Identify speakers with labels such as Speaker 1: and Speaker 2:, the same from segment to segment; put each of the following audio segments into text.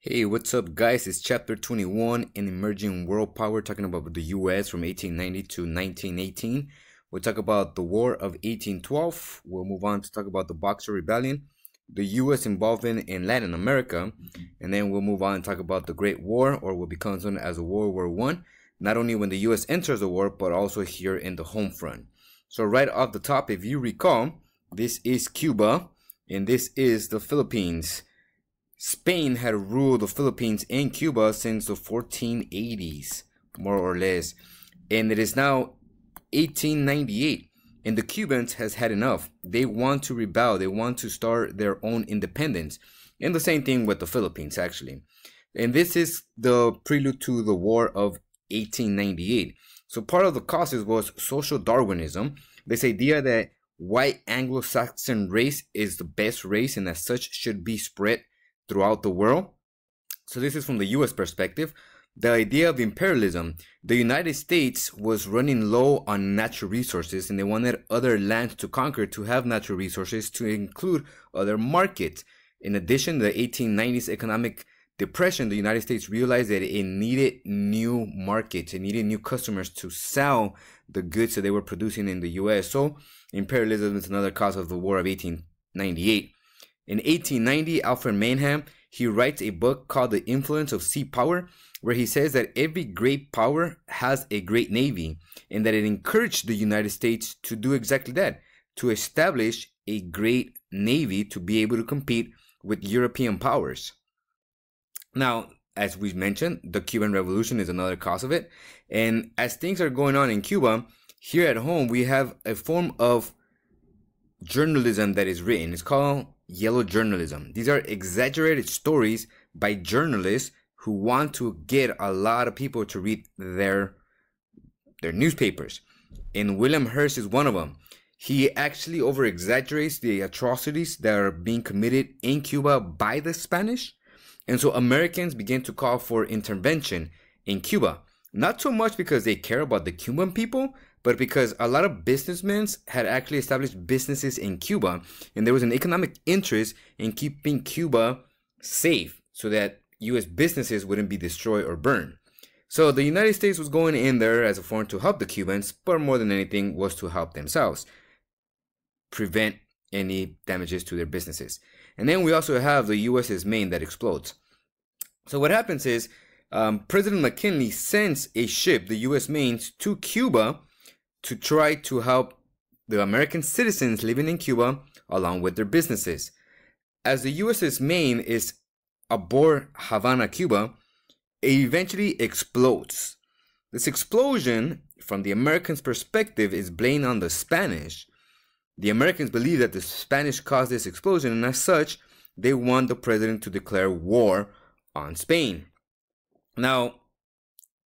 Speaker 1: Hey, what's up, guys? It's chapter 21 in Emerging World Power, talking about the US from 1890 to 1918. We'll talk about the War of 1812. We'll move on to talk about the Boxer Rebellion, the US involvement in Latin America, and then we'll move on and talk about the Great War, or what becomes known as World War I, not only when the US enters the war, but also here in the home front. So right off the top, if you recall, this is Cuba, and this is the Philippines. Spain had ruled the Philippines and Cuba since the 1480s, more or less. And it is now 1898, and the Cubans has had enough. They want to rebel. They want to start their own independence. And the same thing with the Philippines, actually. And this is the prelude to the War of 1898. So part of the causes was social Darwinism. This idea that white Anglo-Saxon race is the best race and as such should be spread throughout the world. So this is from the US perspective. The idea of imperialism. The United States was running low on natural resources, and they wanted other lands to conquer to have natural resources to include other markets. In addition, the 1890s economic depression, the United States realized that it needed new markets. It needed new customers to sell the goods that they were producing in the US. So imperialism is another cause of the War of 1898. In 1890, Alfred Mannheim, he writes a book called The Influence of Sea Power, where he says that every great power has a great navy, and that it encouraged the United States to do exactly that, to establish a great navy to be able to compete with European powers. Now, as we mentioned, the Cuban Revolution is another cause of it. And as things are going on in Cuba, here at home, we have a form of journalism that is written. It's called yellow journalism. These are exaggerated stories by journalists who want to get a lot of people to read their newspapers. And William Hearst is one of them. He actually over exaggerates the atrocities that are being committed in Cuba by the Spanish. And so Americans begin to call for intervention in Cuba. Not so much because they care about the Cuban people, but because a lot of businessmen had actually established businesses in Cuba, and there was an economic interest in keeping Cuba safe so that US businesses wouldn't be destroyed or burned. So the United States was going in there as a foreign to help the Cubans, but more than anything was to help themselves, prevent any damages to their businesses. And then we also have the US's Maine that explodes. So what happens is President McKinley sends a ship, the US Maine, to Cuba to try to help the American citizens living in Cuba along with their businesses. As the USS Maine is aboard Havana, Cuba, it eventually explodes. This explosion, from the Americans' perspective, is blamed on the Spanish. The Americans believe that the Spanish caused this explosion, and as such, they want the president to declare war on Spain. Now,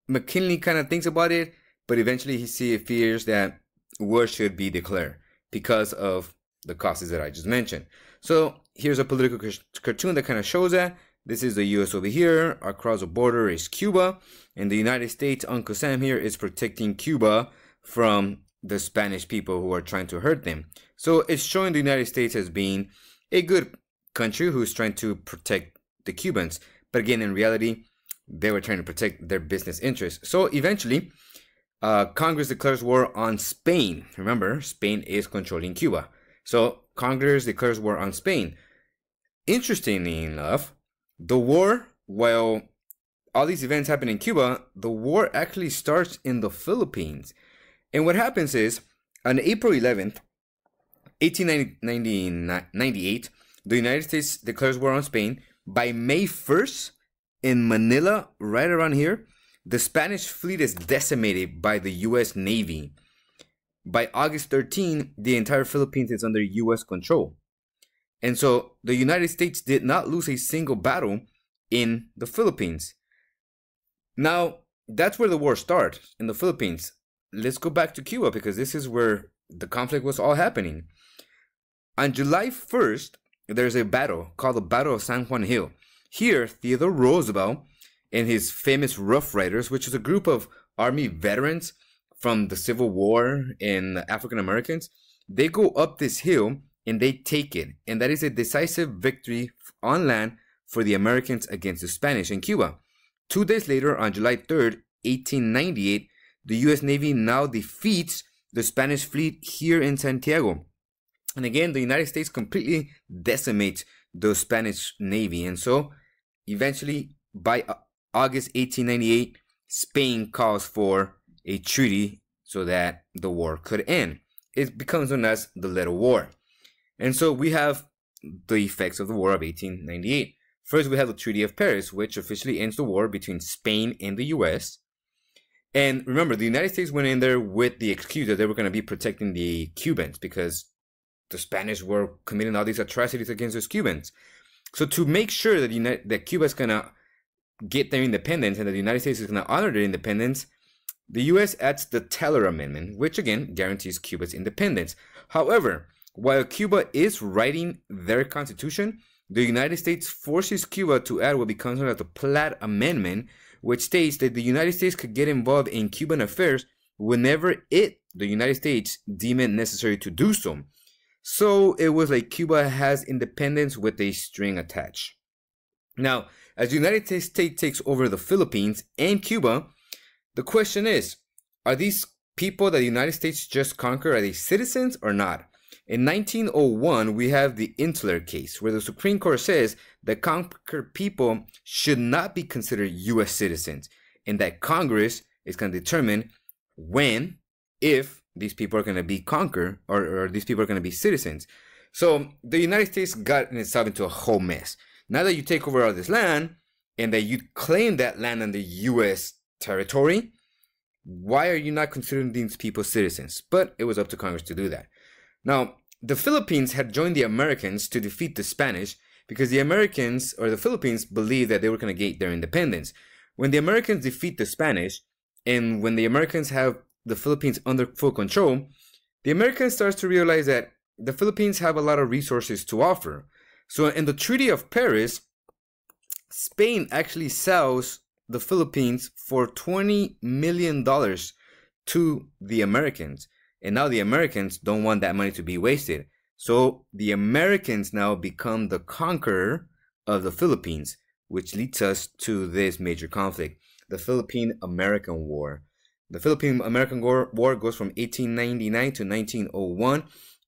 Speaker 1: McKinley kind of thinks about it, but eventually he fears that war should be declared because of the causes that I just mentioned. So here's a political cartoon that kind of shows that. This is the US over here. Across the border is Cuba. And the United States, Uncle Sam here, is protecting Cuba from the Spanish people who are trying to hurt them. So it's showing the United States as being a good country who's trying to protect the Cubans. But again, in reality, they were trying to protect their business interests. So eventually, Congress declares war on Spain. Remember, Spain is controlling Cuba. So Congress declares war on Spain. Interestingly enough, the war, while all these events happen in Cuba, the war actually starts in the Philippines. And what happens is, on April 11th, 1898, the United States declares war on Spain. By May 1st, in Manila, right around here, the Spanish fleet is decimated by the US Navy. By August 13, the entire Philippines is under US control. And so the United States did not lose a single battle in the Philippines. Now, that's where the war starts, in the Philippines. Let's go back to Cuba, because this is where the conflict was all happening. On July 1st, there's a battle called the Battle of San Juan Hill. Here, Theodore Roosevelt and his famous Rough Riders, which is a group of Army veterans from the Civil War and African Americans, they go up this hill and they take it. And that is a decisive victory on land for the Americans against the Spanish in Cuba. 2 days later, on July 3rd, 1898, the U.S. Navy now defeats the Spanish fleet here in Santiago. And again, the United States completely decimates the Spanish Navy. And so, eventually, by August 1898, Spain calls for a treaty so that the war could end. It becomes known as the Little War. And so we have the effects of the War of 1898. First, we have the Treaty of Paris, which officially ends the war between Spain and the U.S. And remember, the United States went in there with the excuse that they were going to be protecting the Cubans because the Spanish were committing all these atrocities against those Cubans. So to make sure that Cuba is going to get their independence and that the United States is going to honor their independence, the U.S. adds the Teller Amendment, which again guarantees Cuba's independence. However, while Cuba is writing their constitution, the United States forces Cuba to add what becomes known as the Platt Amendment, which states that the United States could get involved in Cuban affairs whenever the United States, deem it necessary to do so. So it was like Cuba has independence with a string attached. Now, as the United States takes over the Philippines and Cuba, the question is, are these people that the United States just conquered, are they citizens or not? In 1901, we have the Insular case, where the Supreme Court says that conquered people should not be considered U.S. citizens, and that Congress is going to determine when, if these people are going to be conquered or these people are going to be citizens. So the United States got itself into a whole mess. Now that you take over all this land and that you claim that land on the U.S. territory, why are you not considering these people citizens? But it was up to Congress to do that. Now, the Philippines had joined the Americans to defeat the Spanish because the Americans or the Philippines believed that they were going to get their independence. When the Americans defeat the Spanish and when the Americans have the Philippines under full control, the Americans start to realize that the Philippines have a lot of resources to offer. So in the Treaty of Paris, Spain actually sells the Philippines for $20 million to the Americans. And now the Americans don't want that money to be wasted. So the Americans now become the conqueror of the Philippines, which leads us to this major conflict, the Philippine-American War. The Philippine-American War goes from 1899 to 1901,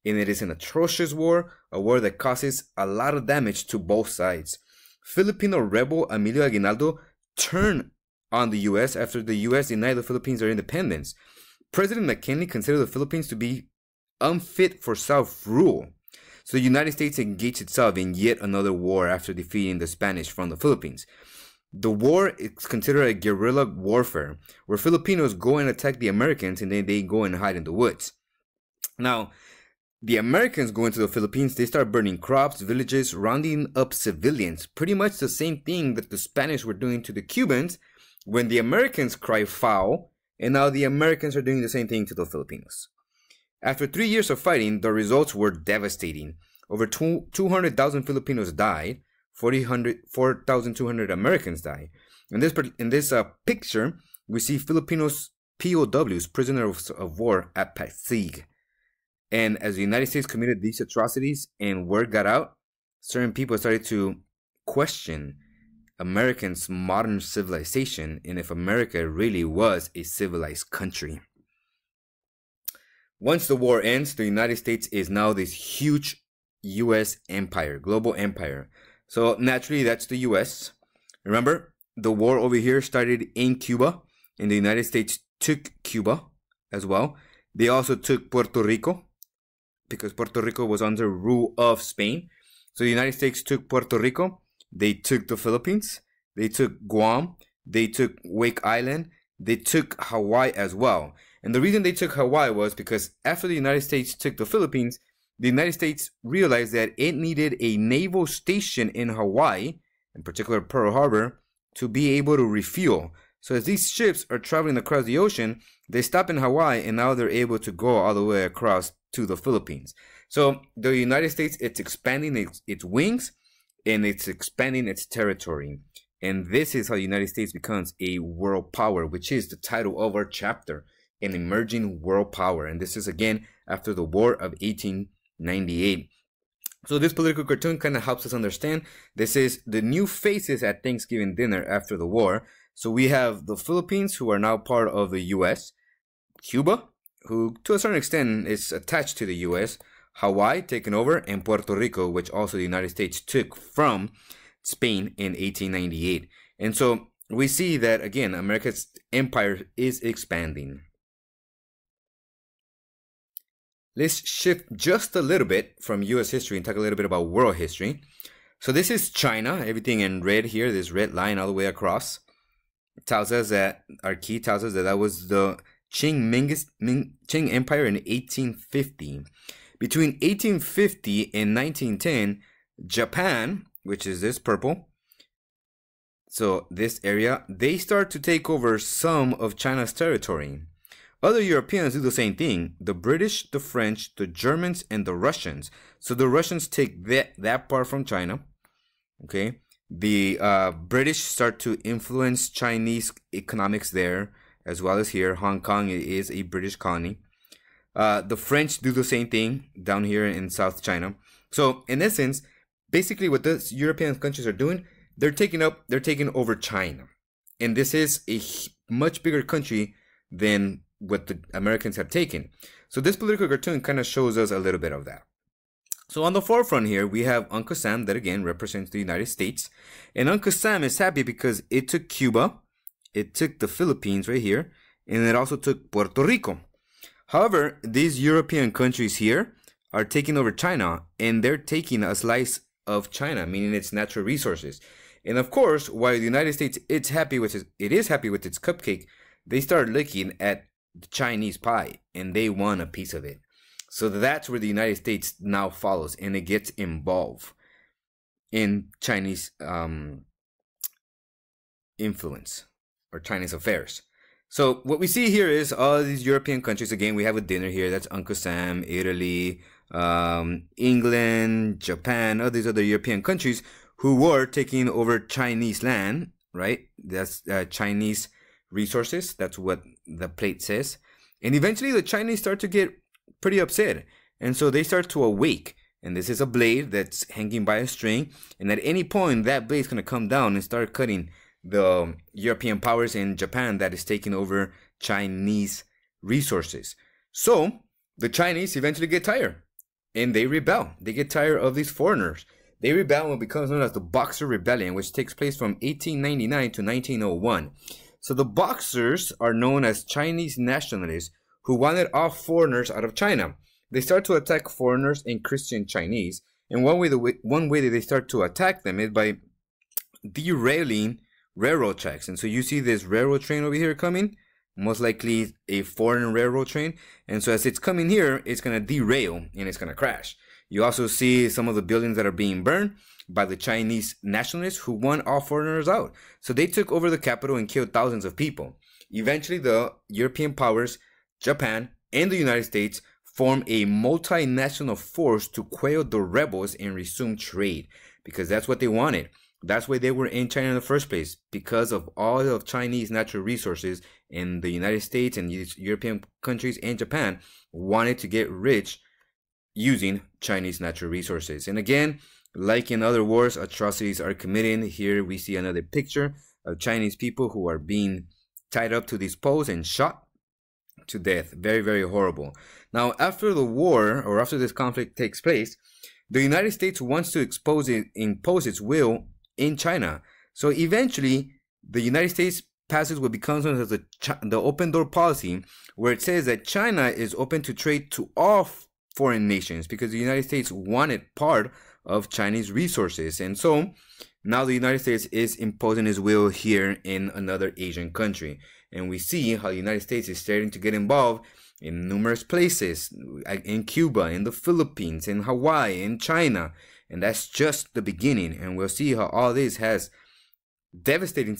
Speaker 1: and it is an atrocious war, a war that causes a lot of damage to both sides. Filipino rebel Emilio Aguinaldo turned on the U.S. after the U.S. denied the Philippines their independence. President McKinley considered the Philippines to be unfit for self-rule. So the United States engaged itself in yet another war after defeating the Spanish from the Philippines. The war is considered a guerrilla warfare, where Filipinos go and attack the Americans and then they go and hide in the woods. Now, the Americans go into the Philippines, they start burning crops, villages, rounding up civilians. Pretty much the same thing that the Spanish were doing to the Cubans when the Americans cry foul, and now the Americans are doing the same thing to the Filipinos. After 3 years of fighting, the results were devastating. Over 200,000 Filipinos died, 4,200 Americans died. In this picture, we see Filipinos POWs, prisoners of war, at Pasig. And as the United States committed these atrocities and word got out, certain people started to question Americans' modern civilization and if America really was a civilized country. Once the war ends, the United States is now this huge U.S. empire, global empire. So naturally, that's the U.S. Remember, the war over here started in Cuba, and the United States took Cuba as well. They also took Puerto Rico, because Puerto Rico was under rule of Spain. So the United States took Puerto Rico. They took the Philippines. They took Guam. They took Wake Island. They took Hawaii as well. And the reason they took Hawaii was because after the United States took the Philippines, the United States realized that it needed a naval station in Hawaii, in particular Pearl Harbor, to be able to refuel. So as these ships are traveling across the ocean, they stop in Hawaii and now they're able to go all the way across to the Philippines. So the United States, it's expanding its wings and it's expanding its territory. And this is how the United States becomes a world power, which is the title of our chapter, an emerging world power. And this is again after the War of 1898. So this political cartoon kind of helps us understand. This is the new faces at Thanksgiving dinner after the war. So we have the Philippines, who are now part of the US, Cuba, who to a certain extent is attached to the US, Hawaii taken over, and Puerto Rico, which also the United States took from Spain in 1898. And so we see that, again, America's empire is expanding. Let's shift just a little bit from US history and talk a little bit about world history. So this is China, everything in red here, this red line all the way across. It tells us that, our key tells us that that was the Qing Empire in 1850. Between 1850 and 1910, Japan, which is this purple, so this area, they start to take over some of China's territory. Other Europeans do the same thing. The British, the French, the Germans, and the Russians. So the Russians take that part from China. Okay. The British start to influence Chinese economics there, as well as here. Hong Kong is a British colony. The French do the same thing down here in South China. So in essence, basically what the European countries are doing, they're taking over China. And this is a much bigger country than what the Americans have taken. So this political cartoon kind of shows us a little bit of that. So on the forefront here, we have Uncle Sam that again represents the United States. And Uncle Sam is happy because it took Cuba, it took the Philippines right here, and it also took Puerto Rico. However, these European countries here are taking over China, and they're taking a slice of China, meaning its natural resources. And of course, while the United States it is happy with its cupcake, they start looking at the Chinese pie and they want a piece of it. So that's where the United States now follows, and it gets involved in Chinese influence or Chinese affairs. So what we see here is all these European countries. Again, we have a dinner here. That's Uncle Sam, Italy, England, Japan, all these other European countries who were taking over Chinese land, right? That's Chinese resources. That's what the plate says. And eventually the Chinese start to get pretty upset. And so they start to awake. And this is a blade that's hanging by a string. And at any point, that blade is going to come down and start cutting the European powers in Japan that is taking over Chinese resources. So the Chinese eventually get tired and they rebel. They get tired of these foreigners. They rebel and what becomes known as the Boxer Rebellion, which takes place from 1899 to 1901. So the Boxers are known as Chinese nationalists who wanted all foreigners out of China. They start to attack foreigners and Christian Chinese. And one way that they start to attack them is by derailing railroad tracks. And so you see this railroad train over here coming, most likely a foreign railroad train. And so as it's coming here, it's going to derail and it's going to crash. You also see some of the buildings that are being burned by the Chinese nationalists who want all foreigners out. So they took over the capital and killed thousands of people. Eventually, the European powers, Japan and the United States, formed a multinational force to quell the rebels and resume trade, because that's what they wanted. That's why they were in China in the first place, because of all of Chinese natural resources, and the United States and European countries and Japan wanted to get rich using Chinese natural resources. And again, like in other wars, atrocities are committed. Here we see another picture of Chinese people who are being tied up to these poles and shot to death. Very, very horrible. Now, after the war, or after this conflict takes place, the United States wants to impose its will in China. So eventually, the United States passes what becomes known as the open door policy, where it says that China is open to trade to all foreign nations, because the United States wanted part of Chinese resources. And so now the United States is imposing its will here in another Asian country. And we see how the United States is starting to get involved in numerous places, in Cuba, in the Philippines, in Hawaii, in China. And that's just the beginning. And we'll see how all this has devastating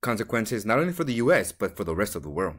Speaker 1: consequences, not only for the US, but for the rest of the world.